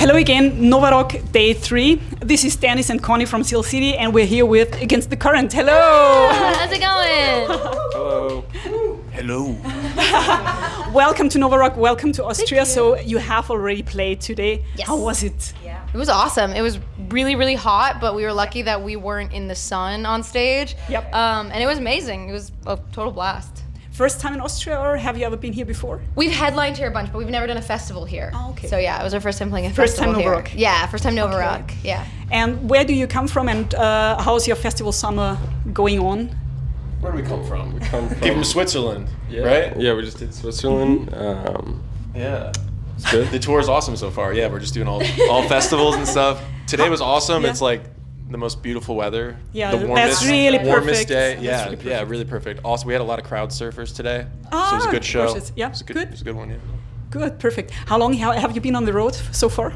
Hello again, Nova Rock Day 3. This is Dennis and Connie from Cil City, and we're here with Against the Current. Hello! How's it going? Hello. Hello. Welcome to Nova Rock, welcome to Austria. So you have already played today. Yes. How was it? Yeah. It was awesome. It was really, really hot, but we were lucky that we weren't in the sun on stage. Yep. And it was amazing. It was a total blast. First time in Austria, or have you ever been here before? We've headlined here a bunch, but we've never done a festival here. Oh, okay. So yeah, it was our first time playing a First festival time here. Nova Rock. Yeah, first time Nova Okay. Rock. Yeah. And where do you come from, and how's your festival summer going on? Where do we come from? We come From Switzerland, yeah, right? Yeah, we just did Switzerland. Yeah. It's good. The tour is awesome so far. Yeah, we're just doing all festivals and stuff. Today was awesome. Yeah. It's like the most beautiful weather. Yeah, the warmest, that's really warmest perfect. day. That's Yeah, really perfect. yeah, really perfect. Also, we had a lot of crowd surfers today, so it was a Ah, good show. gorgeous. Yeah, it was a good. good. It was a good one. Yeah. Good, perfect. How long have you been on the road so far?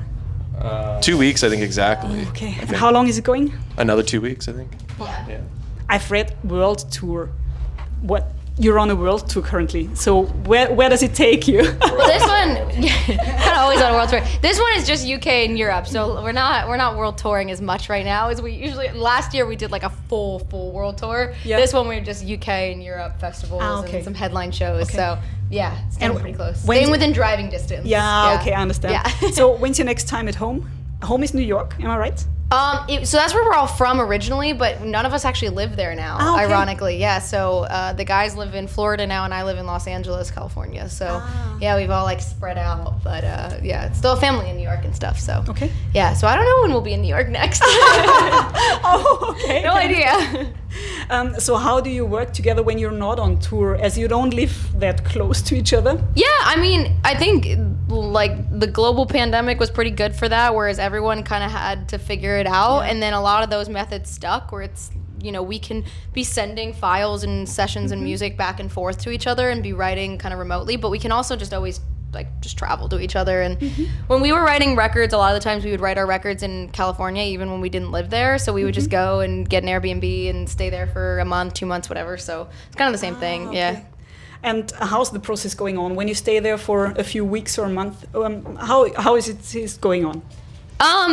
2 weeks, I think exactly. Okay, I and think. how long is it going? Another 2 weeks, I think. Yeah. Yeah. I've read world tour. What? You're on a world tour currently. So where does it take you? Well, this one, kind of always on a world tour. This one is just UK and Europe, so we're not world touring as much right now as we usually. Last year we did like a full world tour. Yeah. This one we're just UK and Europe festivals Okay. and some headline shows. Okay. So yeah, it's getting And pretty close. when- Staying within driving distance. Yeah, okay, I understand. Yeah. So when's your next time at home? Home is New York, am I right? So that's where we're all from originally, but none of us actually live there now, Ah, okay. ironically. Yeah, so the guys live in Florida now, and I live in Los Angeles, California. So yeah, we've all like spread out, but yeah, it's still a family in New York and stuff. So Okay. yeah, so I don't know when we'll be in New York next. Oh, okay. No idea. So how do you work together when you're not on tour, as you don't live that close to each other? Yeah, I mean, I think like the global pandemic was pretty good for that, whereas everyone kind of had to figure it out, and then a lot of those methods stuck, where it's, you know, we can be sending files and sessions and music back and forth to each other and be writing kind of remotely, but we can also just always like just travel to each other. And when we were writing records, a lot of the times we would write our records in California even when we didn't live there, so we would just go and get an Airbnb and stay there for a month, 2 months, whatever. So it's kind of the same thing. Okay. Yeah. And how's the process going on when you stay there for a few weeks or a month? How is it going on?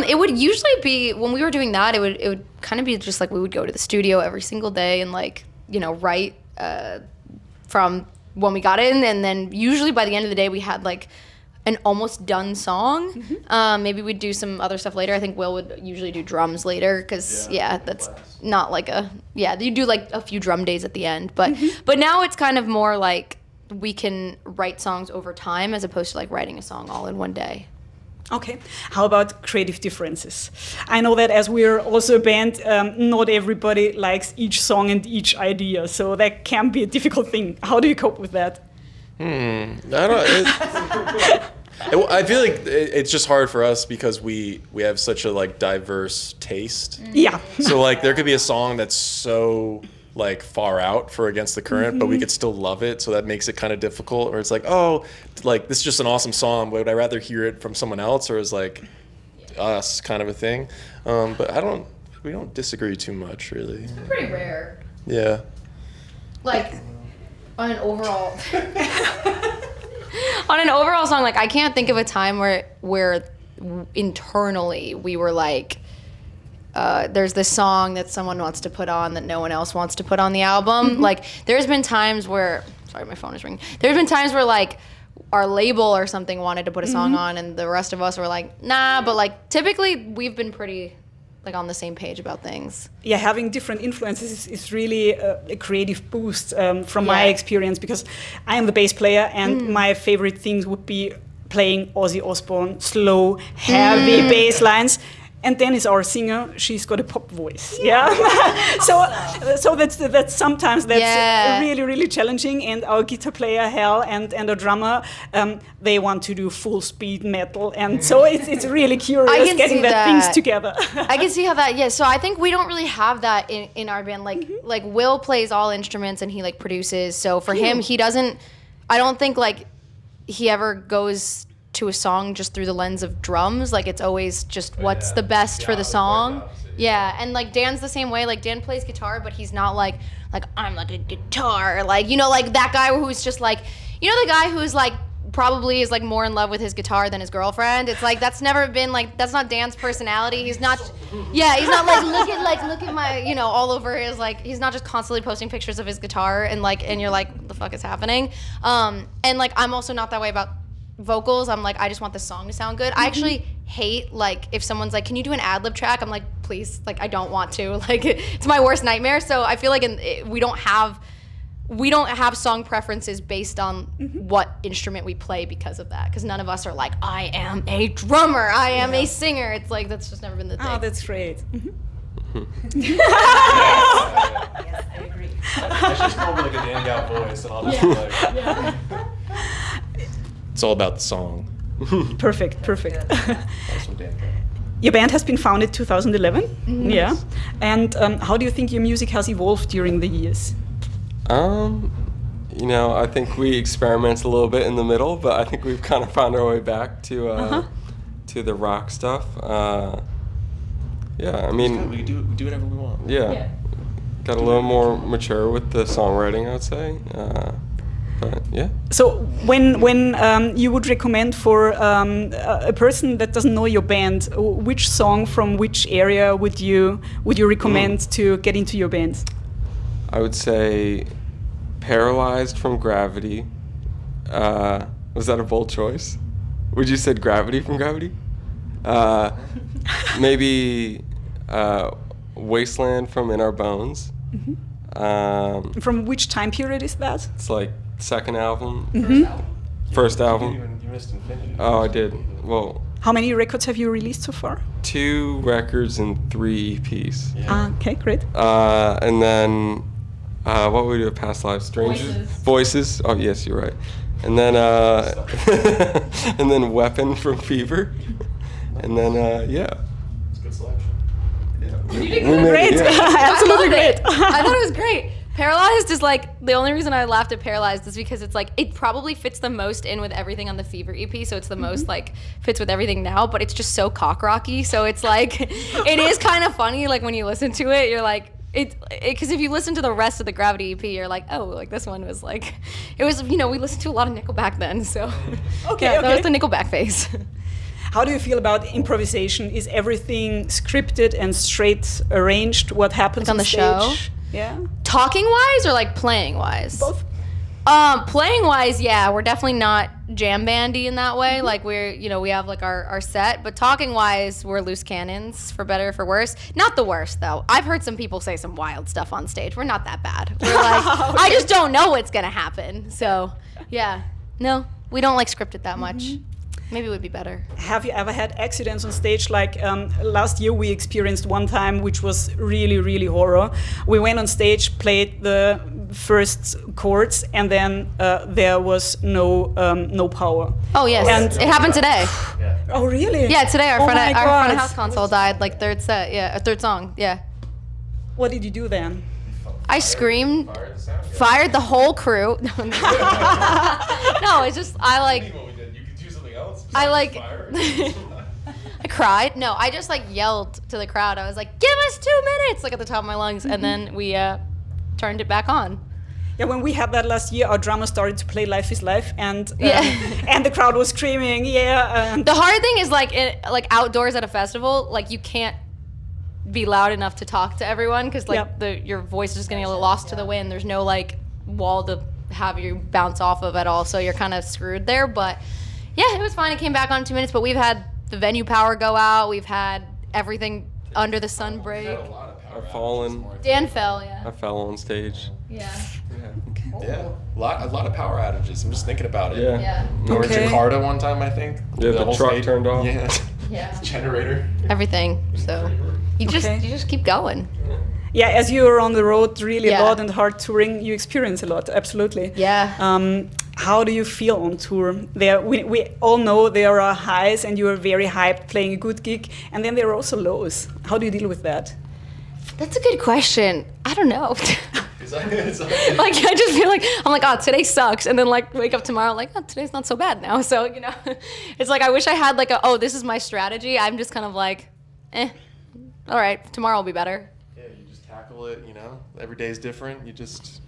It would usually be, when we were doing that, it would kind of be just like we would go to the studio every single day and like, you know, write from when we got in, and then usually by the end of the day we had like an almost done song. Maybe we'd do some other stuff later. I think Will would usually do drums later because that's not like you do like a few drum days at the end, but now it's kind of more like we can write songs over time as opposed to like writing a song all in one day. Okay. How about creative differences? I know that as we're also a band, not everybody likes each song and each idea, so that can be a difficult thing. How do you cope with that? I feel like it's just hard for us because we have such a like diverse taste. Yeah. So like there could be a song that's so like far out for Against the Current, but we could still love it, so that makes it kind of difficult. Or it's like, oh, like this is just an awesome song, but would I rather hear it from someone else, or is like us kind of a thing. But we don't disagree too much really. Pretty rare. Yeah. Like on an overall song, like I can't think of a time where internally we were like, there's this song that someone wants to put on that no one else wants to put on the album. Like there's been times where, sorry, my phone is ringing. There's been times where like our label or something wanted to put a song on and the rest of us were like, nah, but like typically we've been pretty like on the same page about things. Yeah, having different influences is really a creative boost from my experience, because I am the bass player and my favorite things would be playing Ozzy Osbourne, slow, heavy bass lines. And then is our singer. She's got a pop voice. Yeah. so that's sometimes really, really challenging. And our guitar player Hal and our drummer, they want to do full speed metal, and so it's really curious getting that things together. I can see how that. Yeah. So I think we don't really have that in our band. Like Will plays all instruments and he like produces. So for him, he doesn't. I don't think like he ever goes to a song just through the lens of drums. Like it's always just what's the best for the song. Yeah, and like Dan's the same way. Like Dan plays guitar, but he's not like I'm like a guitar, like, you know, like that guy who's just like, you know, the guy who's like probably is like more in love with his guitar than his girlfriend. It's like that's never been like that's not Dan's personality. He's not he's not like look at my, you know, all over his, like, he's not just constantly posting pictures of his guitar and you're like, what the fuck is happening? And like I'm also not that way about vocals. I'm like, I just want the song to sound good. I actually hate like if someone's like, can you do an ad-lib track? I'm like, please, like I don't want to. Like it's my worst nightmare. So I feel like we don't have song preferences based on what instrument we play because of that. Because none of us are like, I am a drummer, I am a singer. It's like that's just never been the thing. Oh, that's great. Yes, I agree. I just call me like a Dan Gow voice, and I'll just be like. It's all about the song. Perfect. That's from Dan Gow. Your band has been founded 2011. Yeah. And how do you think your music has evolved during the years? You know, I think we experiment a little bit in the middle, but I think we've kind of found our way back to the rock stuff. Yeah, I mean, we do whatever we want. yeah, got a little more mature with the songwriting, I would say. But yeah. So when you would recommend for a person that doesn't know your band, which song from which area would you recommend to get into your band? I would say Paralyzed from Gravity. Was that a bold choice? Would you said Gravity from Gravity? Maybe Wasteland from In Our Bones. From which time period is that? It's like second album. First album. You missed Infinity. Oh, I did. Well, How many records have you released so far? 2 records and 3 EPs. Yeah. Okay, great. And then what would we do? Past Lives, Strangers, Voices. Oh yes, you're right. And then and then Weapon from Fever. And then yeah. It's a good selection. Great, absolutely great. I thought it was great. Paralyzed is like, the only reason I laughed at Paralyzed is because it's like, it probably fits the most in with everything on the Fever EP, so it's the most like, fits with everything now, but it's just so cock rocky, so it's like, it is kind of funny, like when you listen to it, you're like, because if you listen to the rest of the Gravity EP, you're like, oh, like this one was like, it was, you know, we listened to a lot of Nickelback then, so. Okay. That was the Nickelback phase. How do you feel about improvisation? Is everything scripted and straight arranged? What happens Like on the stage? show? Yeah. Talking wise or like playing wise? Both. Playing wise, yeah, we're definitely not jam bandy in that way. Like we're, you know, we have like our set, but talking wise, we're loose cannons, for better or for worse. Not the worst though. I've heard some people say some wild stuff on stage. We're not that bad. We're like, I just don't know what's gonna happen. So yeah, no, we don't like script it that much. Maybe it would be better. Have you ever had accidents on stage? Like last year we experienced one time, which was really, really horror. We went on stage, played the first chords, and then there was no power. Oh yes, And- it happened today. Oh really? Yeah, today our Oh front my our front of God. house console died, like third set. Yeah, third song. Yeah. What did you do then? I screamed, fired the whole crew. No, it's just I like. I like, I cried. No, I just like yelled to the crowd. I was like, give us 2 minutes, like at the top of my lungs. And then we turned it back on. Yeah, when we had that last year, our drummer started to play Life is Life, and Yeah. and the crowd was screaming, yeah. And The hard thing is like outdoors at a festival, like you can't be loud enough to talk to everyone because like your voice is just gonna get lost to the wind. There's no like wall to have you bounce off of at all, so you're kind of screwed there. But yeah, it was fine. It came back on in 2 minutes, but we've had the venue power go out. We've had everything under the sun break. I've fallen. Dan fell, yeah. I fell on stage. Yeah. Yeah, a lot of power outages. I'm just thinking about it. Yeah. Yeah. We were in Okay. Jakarta one time, I think. Yeah, the whole truck state- turned off. Yeah. Yeah. Generator. Everything. So you Okay. just keep going. yeah, as you are on the road really Yeah. a lot and hard touring, you experience a lot, absolutely. Yeah. How do you feel on tour? We all know there are highs and you are very hyped playing a good gig, and then there are also lows. How do you deal with that? That's a good question. I don't know. It's like, Like I just feel like I'm like, oh, today sucks, and then like wake up tomorrow like, oh, today's not so bad now. So you know, it's like I wish I had like this is my strategy. I'm just kind of like, all right, tomorrow will be better. yeah, you just tackle it. You know, every day is different. You just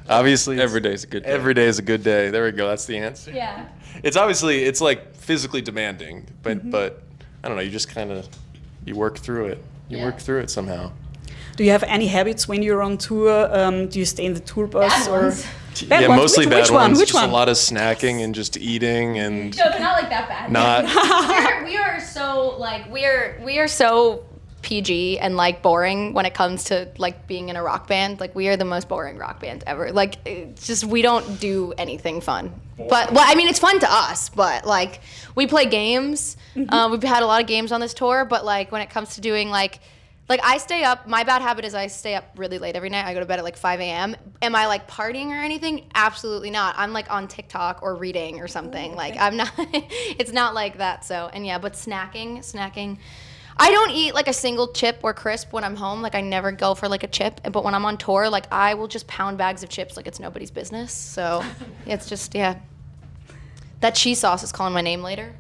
Obviously, Every day's a good day. Every day is a good day. There we go. That's the answer. Yeah. It's like physically demanding, but I don't know. You just kind of work through it. You Yeah. work through it somehow. Do you have any habits when you're on tour? Do you stay in the tour bus Bad or ones. Bad Yeah, ones? mostly Which bad one? ones. Which Just one? a lot of snacking and just eating and No, they're not like that bad. not. we are so like we are so PG and like boring when it comes to like being in a rock band. Like we are the most boring rock band ever. Like it's just we don't do anything fun. But well, I mean it's fun to us. But like we play games. We've had a lot of games on this tour. But like when it comes to doing like I stay up. My bad habit is I stay up really late every night. I go to bed at like 5 a.m. Am I like partying or anything? Absolutely not. I'm like on TikTok or reading or something. Like I'm not. It's not like that. So and yeah, but snacking. I don't eat like a single chip or crisp when I'm home. Like I never go for like a chip. But when I'm on tour, like I will just pound bags of chips like it's nobody's business. So it's just yeah. That cheese sauce is calling my name later.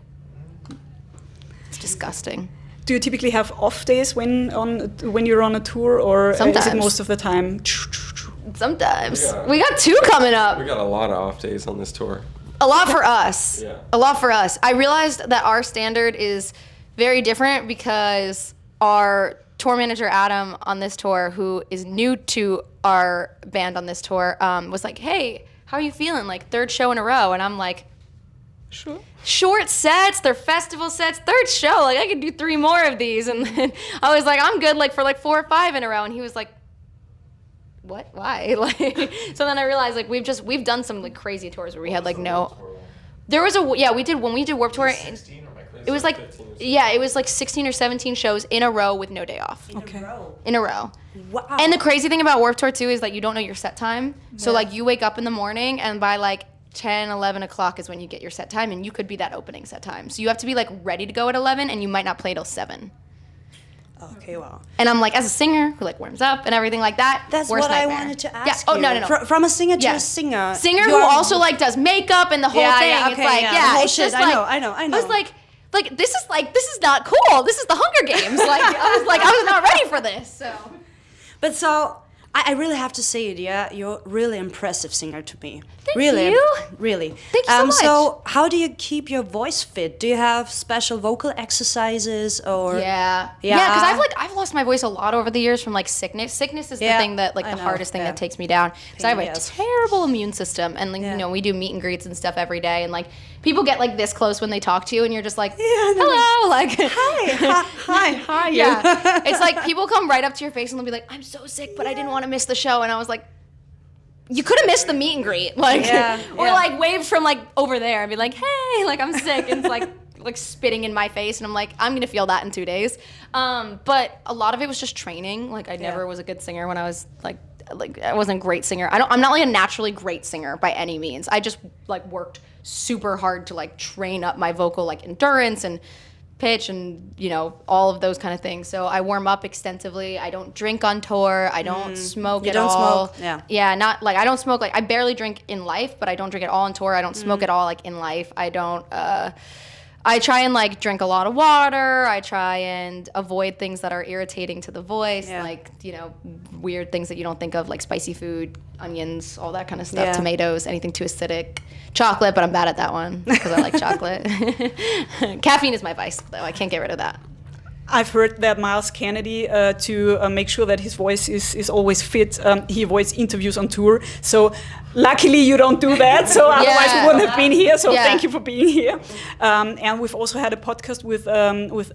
It's disgusting. Do you typically have off days when you're on a tour, or is Sometimes. it most of the time? Sometimes. Yeah. We got 2 coming up. We got a lot of off days on this tour. A lot for us. Yeah. A lot for us. I realized that our standard is very different because our tour manager, Adam, on this tour, who is new to our band on this tour, was like, hey, how are you feeling? Like, 3rd show in a row. And I'm like, Sure. short sets, they're festival sets, 3rd show. Like, I could do 3 more of these. And then I was like, I'm good, like, for like 4 or 5 in a row. And he was like, what? Why? Like, so then I realized, like, we've done some, like, crazy tours where we had, like, no... There was when we did Warped Tour, it was like, it was like 16 or 17 shows in a row with no day off. Okay. In a row. Wow. And the crazy thing about Warped Tour, too, is that you don't know your set time. So, like, you wake up in the morning, and by, like, 10, 11 o'clock is when you get your set time, and you could be that opening set time. So you have to be, like, ready to go at 11, and you might not play till 7. Okay, wow. And I'm, like, as a singer who, like, warms up and everything like that, That's worst what nightmare. I wanted to Yeah. ask Oh, you. no. From a singer to Yeah. a singer. Singer you who are- also, like, does makeup and the whole Yeah, thing. yeah, It's okay, like, yeah, yeah, the whole it's shit. just I like, know. I was like, this is not cool. This is the Hunger Games. Like, I was not ready for this, so... But so, I really have to say it, yeah? You're a really impressive singer to me. Thank really, you. Really. Thank you so much. So, how do you keep your voice fit? Do you have special vocal exercises or? Yeah, Yeah. because I've lost my voice a lot over the years from like sickness. Sickness is the Yeah, thing that like I the know, hardest thing yeah. that takes me down. Because I have a Yes. terrible immune system, and like, Yeah. you know, we do meet and greets and stuff every day, and like people get like this close when they talk to you, and you're just like, hello, like Hi. yeah. It's like people come right up to your face and they'll be like, I'm so sick, but I didn't want to miss the show, and I was like, you could have missed the meet and greet, like, Yeah, or yeah. like wave from like over there and be like, hey, like I'm sick, and it's like spitting in my face, and I'm like, I'm gonna feel that in 2 days. But a lot of it was just training. Like I never was a good singer when I was like I wasn't a great singer. I'm not like a naturally great singer by any means. I just like worked super hard to like train up my vocal like endurance and pitch and, you know, all of those kind of things. So I warm up extensively. I don't drink on tour. I don't smoke You at don't all. smoke? Yeah. Yeah, not like I don't smoke. Like I barely drink in life, but I don't drink at all on tour. I don't smoke at all like in life. I don't. I try and like drink a lot of water. I try and avoid things that are irritating to the voice, Yeah. like, you know, weird things that you don't think of, like spicy food, onions, all that kind of stuff, Yeah. tomatoes, anything too acidic. Chocolate, but I'm bad at that one because I like chocolate. Caffeine is my vice, though. I can't get rid of that. I've heard that Miles Kennedy, to make sure that his voice is always fit, he avoids interviews on tour. So luckily you don't do that, so otherwise we wouldn't have been here, so Yeah. thank you for being here. And we've also had a podcast with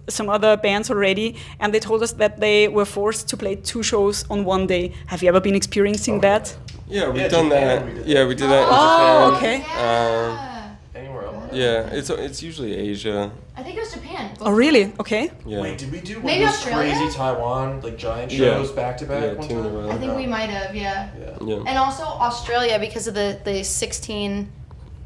some other bands already, and they told us that they were forced to play 2 shows on one day. Have you ever been experiencing that? Yeah, we've Yeah, done Japan, that. we did Yeah, that. we did that in Oh, Japan. okay. Anywhere else? Yeah, it's usually Asia. I think it was Japan. Oh, really? Okay. Yeah. Wait, did we do one Maybe of those Australia? crazy Taiwan like giant Yeah. shows back to back? Yeah, one 2 in a time? row. I think we might have, yeah. Yeah. Yeah. And also Australia, because of the 16,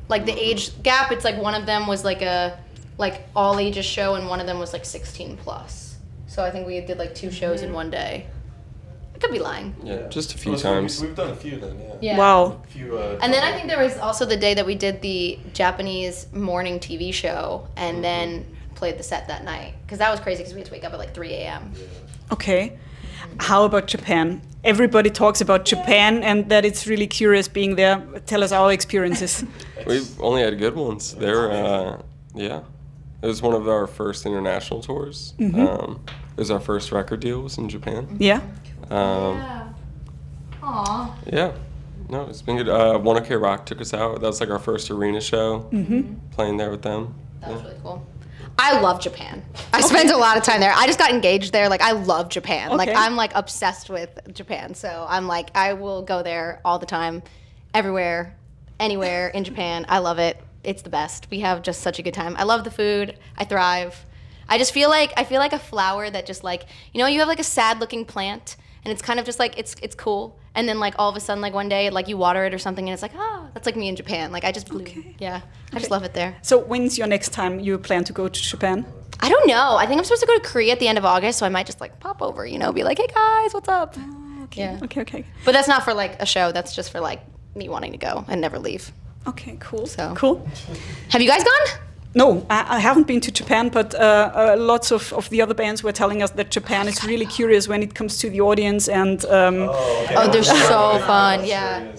like the age gap, it's like one of them was like a like all ages show, and one of them was like 16 plus. So I think we did like 2 shows in one day. I could be lying. Yeah, just a few Oh, so times. We've done a few then, yeah. Yeah. Wow. A few, And then I think there was also the day that we did the Japanese morning TV show and then played the set that night. Because that was crazy because we had to wake up at like 3 a.m. Okay. How about Japan? Everybody talks about Japan and that it's really curious being there. Tell us our experiences. We've only had good ones. They're, yeah. It was one of our first international tours. It was our first record deal was in Japan. Yeah. Aww. Yeah. No, it's been good. One OK Rock took us out. That was like our first arena show, playing there with them. That was really cool. I love Japan. I spent a lot of time there. I just got engaged there. Like, I love Japan. Okay. Like, I'm like obsessed with Japan. So I'm like, I will go there all the time, everywhere, anywhere in Japan. I love it. It's the best. We have just such a good time. I love the food. I thrive. I feel like a flower that just like, you know, you have like a sad looking plant and it's kind of just like, it's cool. And then like all of a sudden, like one day, like you water it or something and it's like, that's like me in Japan. Like I just bloom. Okay. Yeah. I just love it there. So when's your next time you plan to go to Japan? I don't know. I think I'm supposed to go to Korea at the end of August, so I might just like pop over, you know, be like, hey guys, what's up? Okay. Yeah. Okay. But that's not for like a show. That's just for like me wanting to go and never leave. Okay, cool. So. Cool. Have you guys gone? No, I haven't been to Japan, but lots of the other bands were telling us that Japan is really curious when it comes to the audience and... Oh, they're so fun. Yeah.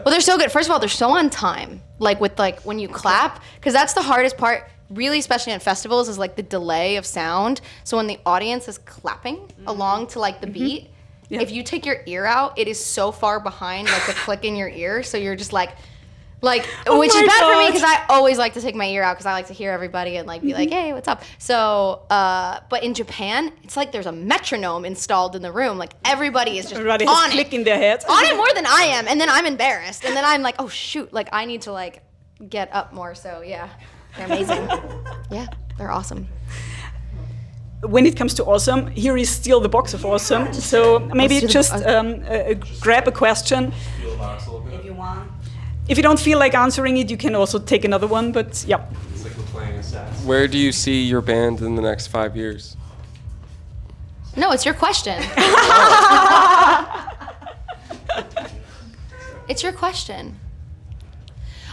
Well, they're so good. First of all, they're so on time. Like with like when you clap, because that's the hardest part, really, especially at festivals, is like the delay of sound. So when the audience is clapping along to like the beat, if you take your ear out, it is so far behind like the click in your ear. So you're just like, which is bad for me because I always like to take my ear out because I like to hear everybody and like be like, hey, what's up? So, but in Japan, it's like there's a metronome installed in the room. Like everybody is just Everybody on has it. click in their heads. On it more than I am, and then I'm embarrassed, and then I'm like, oh shoot, like I need to like get up more. So yeah, they're amazing. Yeah, they're awesome. When it comes to awesome, here is still the box of awesome. So maybe Let's do just the grab a question. If you want. If you don't feel like answering it, you can also take another one, but yeah. It's like we're playing Assassin. Where do you see your band in the next 5 years? No, it's your question. It's your question.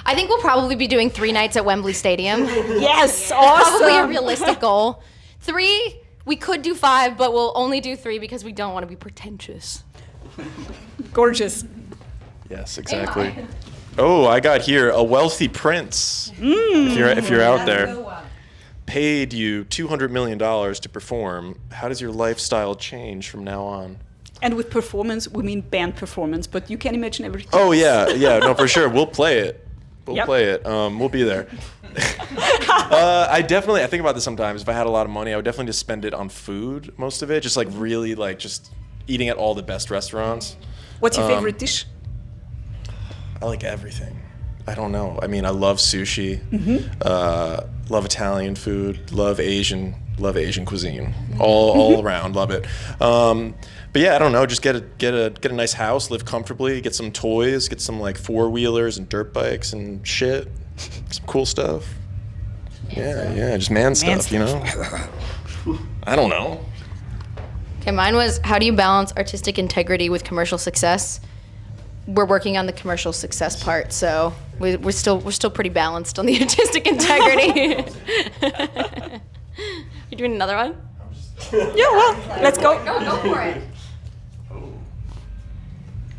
I think we'll probably be doing 3 nights at Wembley Stadium. Yes, awesome. Probably a realistic goal. 3, we could do 5, but we'll only do 3 because we don't want to be pretentious. Gorgeous. Yes, exactly. Oh, I got here a wealthy prince. If you're out there, paid you $200 million to perform. How does your lifestyle change from now on? And with performance, we mean band performance, but you can imagine everything. Oh yeah, no, for sure. We'll play it. We'll Yep. play it. We'll be there. I think about this sometimes. If I had a lot of money, I would definitely just spend it on food, most of it. Just like really like just eating at all the best restaurants. What's your favorite dish? I like everything. I don't know. I mean, I love sushi. Love Italian food. Love Asian cuisine. All around. Love it. But yeah, I don't know. Just get a nice house, live comfortably, get some toys, get some like 4-wheelers and dirt bikes and shit. Some cool stuff. Yeah, just man stuff, you know. I don't know. Okay, mine was, how do you balance artistic integrity with commercial success? We're working on the commercial success part, so we're still pretty balanced on the artistic integrity. You doing another one? Yeah, well, let's go. Go for it.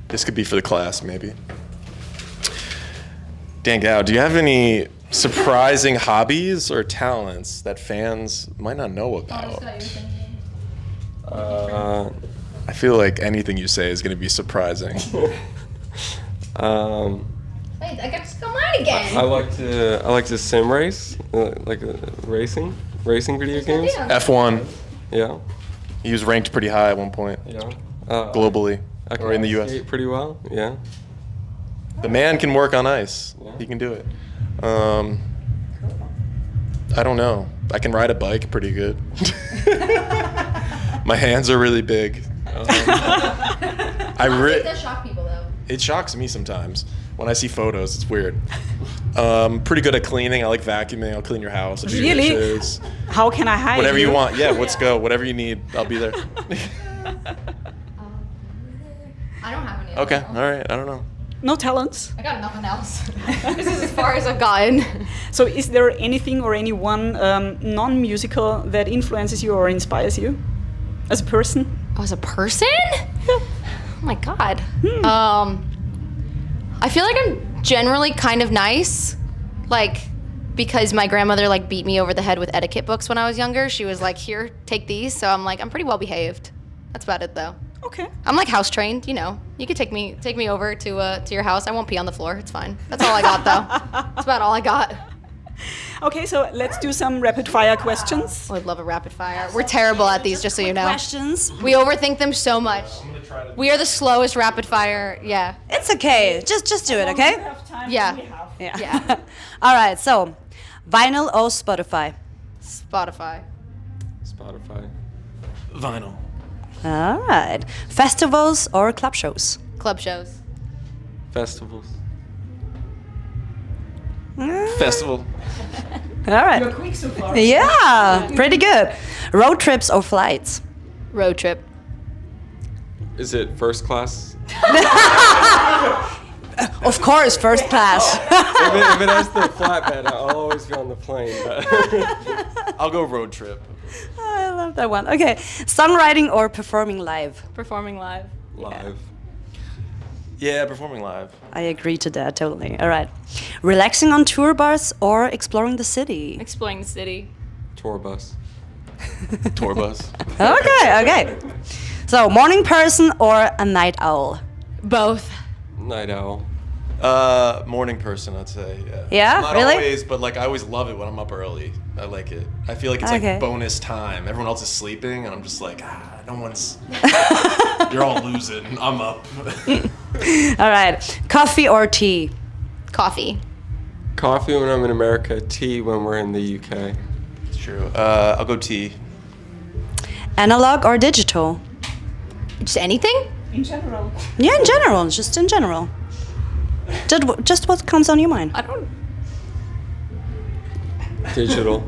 This could be for the class, maybe. Dan Gao, do you have any surprising hobbies or talents that fans might not know about? I feel like anything you say is going to be surprising. Wait, I got to come on again. I like to sim race, racing video games. F1. Yeah, He was ranked pretty high at one point, yeah. globally, I can or in the U.S. skate pretty well. Yeah. The man can work on ice. Yeah. He can do it. I don't know. I can ride a bike pretty good. My hands are really big. It does shock people though. It shocks me sometimes. When I see photos, it's weird. Pretty good at cleaning. I like vacuuming. I'll clean your house. I'll do your Really? dishes. How can I hide Whatever you want. Yeah, let's go. Whatever you need, I'll be there. I don't have any. Okay, all right. I don't know. No talents. I got nothing else. This is as far as I've gotten. So is there anything or anyone non-musical that influences you or inspires you as a person? Oh, as a person? Oh my God. I feel like I'm generally kind of nice, like, because my grandmother like beat me over the head with etiquette books when I was younger. She was like, "Here, take these." So I'm like, I'm pretty well behaved. That's about it, though. Okay. I'm like house trained, you know. You could take me over to your house. I won't pee on the floor. It's fine. That's all I got, though. That's about all I got. Okay, so let's do some rapid fire questions. I would love a rapid fire. We're terrible at these, just so you know. Questions. We overthink them so much. We are the slowest rapid fire. Yeah. It's okay. Just do it, okay? Yeah. Yeah. All right. So, vinyl or Spotify? Spotify. Spotify. Vinyl. All right. Festivals or club shows? Club shows. Festivals. Festival. All right. You're quick so far. Yeah, pretty good. Road trips or flights? Road trip. Is it first class? Of course, first class. If it has the flatbed, I'll always be on the plane. But I'll go road trip. I love that one. Okay, songwriting or performing live? Performing live. live. Yeah, performing live. I agree to that, totally. All right. Relaxing on tour bus or exploring the city? Exploring the city. Tour bus. Tour bus. Okay. So, morning person or a night owl? Both. Night owl. Morning person, I'd say. Yeah. Yeah? Not Really? always, but like I always love it when I'm up early. I like it. I feel like it's Okay. like bonus time. Everyone else is sleeping, and I'm just like, no one's. You're all losing. I'm up. All right. Coffee or tea? Coffee. Coffee when I'm in America, tea when we're in the UK. It's true. I'll go tea. Analog or digital? Just anything? In general. Yeah, in general. Just in general. Just what comes on your mind. I don't. Digital.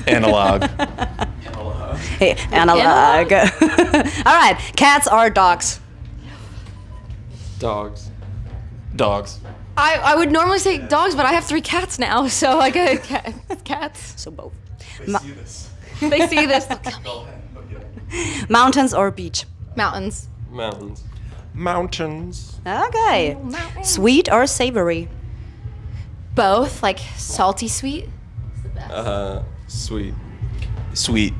Analog. Hey, analog. All right. Cats or dogs? Dogs. Dogs. I would normally say dogs, but I have 3 cats now, so I get cats. So both. They see this. They see this. Mountains or beach? Mountains. Mountains. Mountains. Okay. Sweet or savory? Both, like salty sweet. Sweet. Sweet.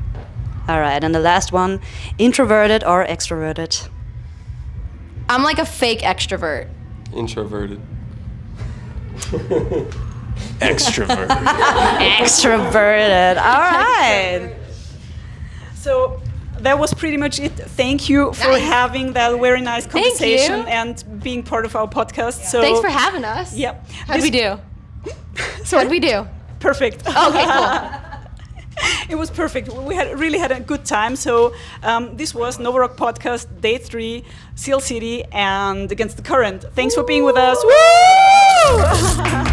All right. And the last one, introverted or extroverted? I'm like a fake extrovert. Introverted. Extrovert. Extroverted. All right. So that was pretty much it. Thank you for Nice. having that very nice Thank conversation you. and being part of our podcast. So Thanks for having us. Yep. How'd we do? What'd we do? Perfect. Okay, cool. It was perfect. We really had a good time. So this was Nova Rock Podcast Day 3, Cil City and Against the Current. Thanks for being with us. Woo!